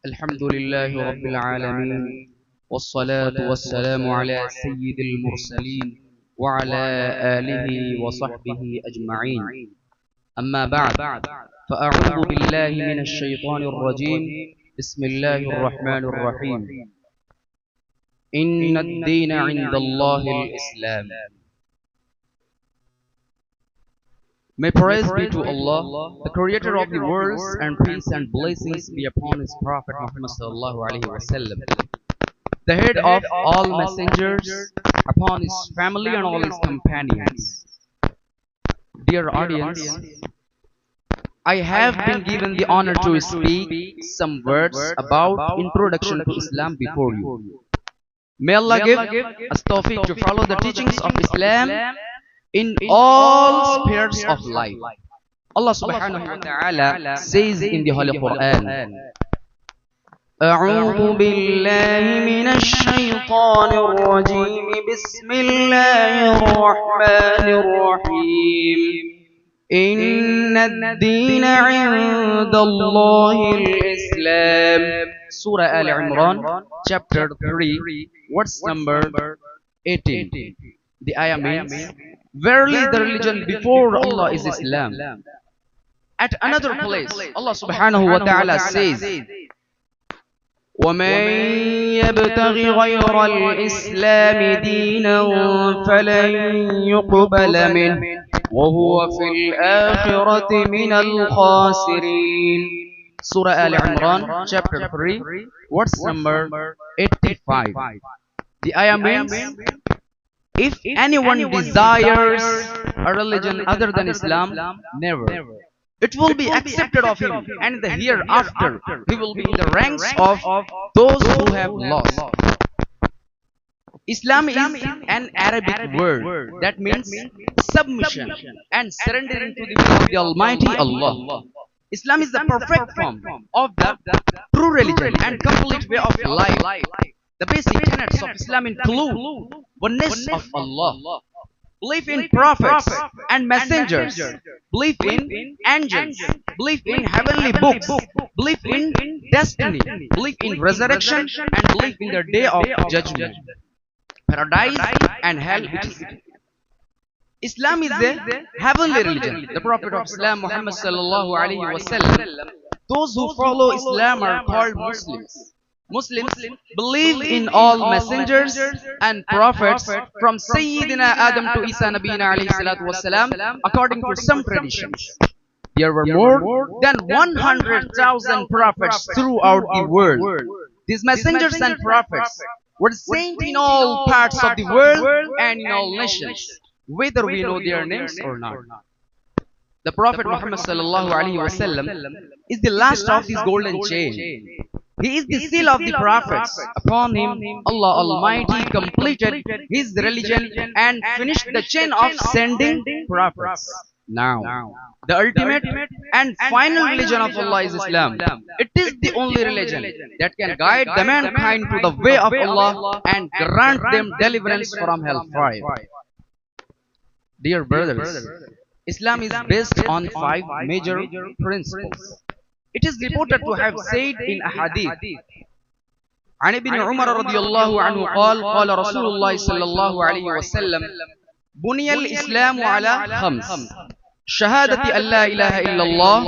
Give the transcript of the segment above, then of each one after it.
الحمد لله رب العالمين والصلاة والسلام على سيد المرسلين وعلى آله وصحبه أجمعين. أما بعد، فأعوذ بالله من الشيطان الرجيم. بسم الله الرحمن الرحيم. إن الدين عند الله الإسلام. May praise be to Allah, the creator of the worlds, and peace and blessings be upon his Prophet Muhammad sallallahu alaihi wasallam, the head of all messengers, upon his family and all his companions. Dear audience, I have been given the honor to speak some words about introduction to Islam before you. May Allah give us tawfiq to follow the teachings of Islam in all spheres of life. Allah subhanahu wa ta'ala says in the Holy Quran, أعوذ بالله من الشيطان الرجيم بسم الله الرحمن الرحيم إن الدين عند الله الإسلام. Surah Al Imran, chapter 3, verse number 18. The ayah means, verily the religion before Allah is Islam. At another place, Allah subhanahu wa ta'ala says, وَمَن يَبْتَغِ غَيْرَ الْإِسْلَامِ دِينًا فَلَن يُقْبَلَ مِنْهُ وَهُوَ فِي الْآخِرَةِ مِنَ الْخَاسِرِينَ. Surah Al Imran, chapter 3, verse number 85. The ayah means, if anyone desires a religion other than Islam, never. It will be accepted of him, and in the hereafter he will be in the ranks of those who have lost. Islam is an Arabic word that means submission and surrendering to the will of the Almighty Allah. Islam is the perfect form of the true religion and complete way of life. The basic tenets of Islam include oneness of Allah, belief in prophets and messengers, belief in angels, belief in heavenly books, belief in destiny, belief in resurrection, and belief in the day of judgment, paradise and hell. Islam is a heavenly religion. The Prophet of Islam, Muhammad sallallahu alaihi wasallam, those who follow Islam are called Muslims. Muslims believe in all messengers and prophets from Sayyidina Adam to Isa Nabina alayhi salatu wasalam, according to some traditions. There were more than 100,000 prophets throughout the world. These messengers and prophets were sent in all parts of the world and in all nations, whether we know their names or not. The Prophet Muhammad sallallahu alaihi wasallam is the last of this golden chain. He is the seal of the prophets. Upon him, Allah Almighty completed his religion and finished the chain of sending prophets. Now, the ultimate and final religion of Allah is Islam. It is the only religion that can guide the mankind to the way of Allah and grant them deliverance from hellfire. Dear brothers, Islam is based on 5 major principles. It is reported to have said in a hadith, عن ابن عمر رضي الله عنه قال قال رسول الله صلى الله عليه وسلم بني الإسلام على 5: شهادة أن لا إله إلا الله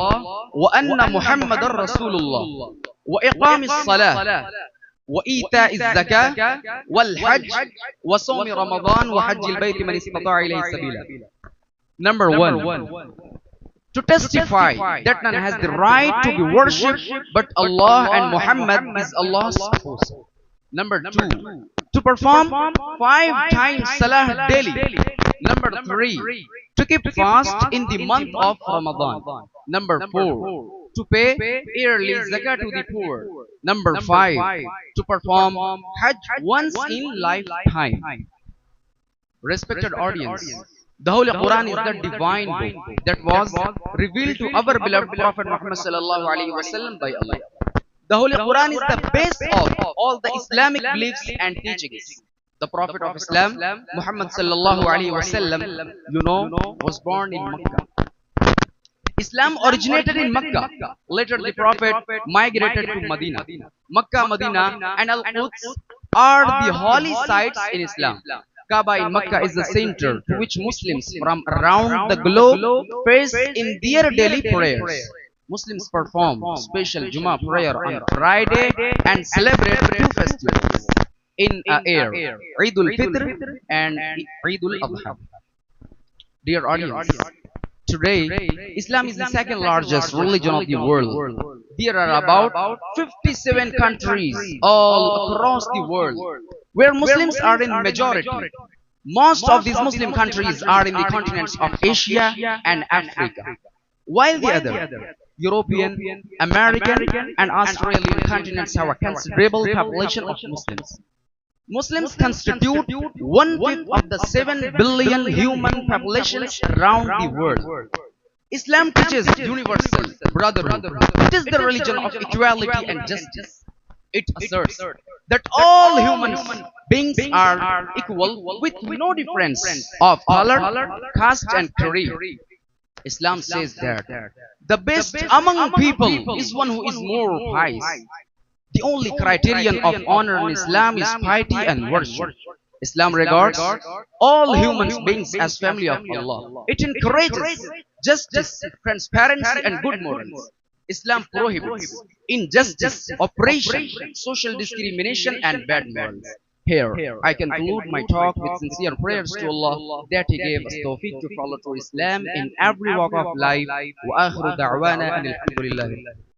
وأن محمد رسول الله وإقام الصلاة وإيتاء الزكاة والحج وصوم رمضان وحج البيت من استطاع إليه سبيلا. Number 1, to testify that none has the right to be worshipped but Allah and Muhammad is Allah's apostle. Number 2, to perform 5 times salah daily. Number 3, to keep fast in the month of Ramadan. Number 4, to pay yearly zakah to the poor. Number 5, to perform hajj once in lifetime. Respected audience, the Holy Quran is the divine book that was revealed to our beloved Prophet Muhammad sallallahu alaihi wasallam by Allah. The Holy Quran is the base of all the Islamic beliefs and teachings. The Prophet of Islam, Muhammad sallallahu alaihi wasallam, was born in Makkah. Islam originated in Mecca. Later, the Prophet migrated to Medina. Mecca, Medina, and Al-Quds are the holy sites in Islam. Kaaba in Mecca is the center to which Muslims from around the globe face in their daily prayers. Muslims perform special Jummah prayer on Friday and celebrate two festivals in a year, Eid al-Fitr and Eid al-Adha. Dear audience, today Islam is the second largest religion of the world. There are about 57 countries all across the world where Muslims are in majority. Most of these Muslim countries are in the continents of Asia and Africa, while the other European, American, and Australian continents have a considerable population of Muslims. Muslims constitute one-fifth of the 7 billion human populations around the world. Islam teaches universal brotherhood. It is the religion of equality and justice. It asserts that all human beings are equal with no difference of color, caste, and creed. Islam says that the best among people is one who is more pious. The only criterion of honor in Islam is piety and worship. Islam regards all human beings as family of Allah. It encourages justice, transparency, and good morals. Islam prohibits injustice, oppression, social discrimination, and bad morals. Here, I conclude my talk with sincere prayers to Allah that He gave us tawfiq to follow to Islam in every walk of life. Wa akhiru da'wana anil hamdulillah.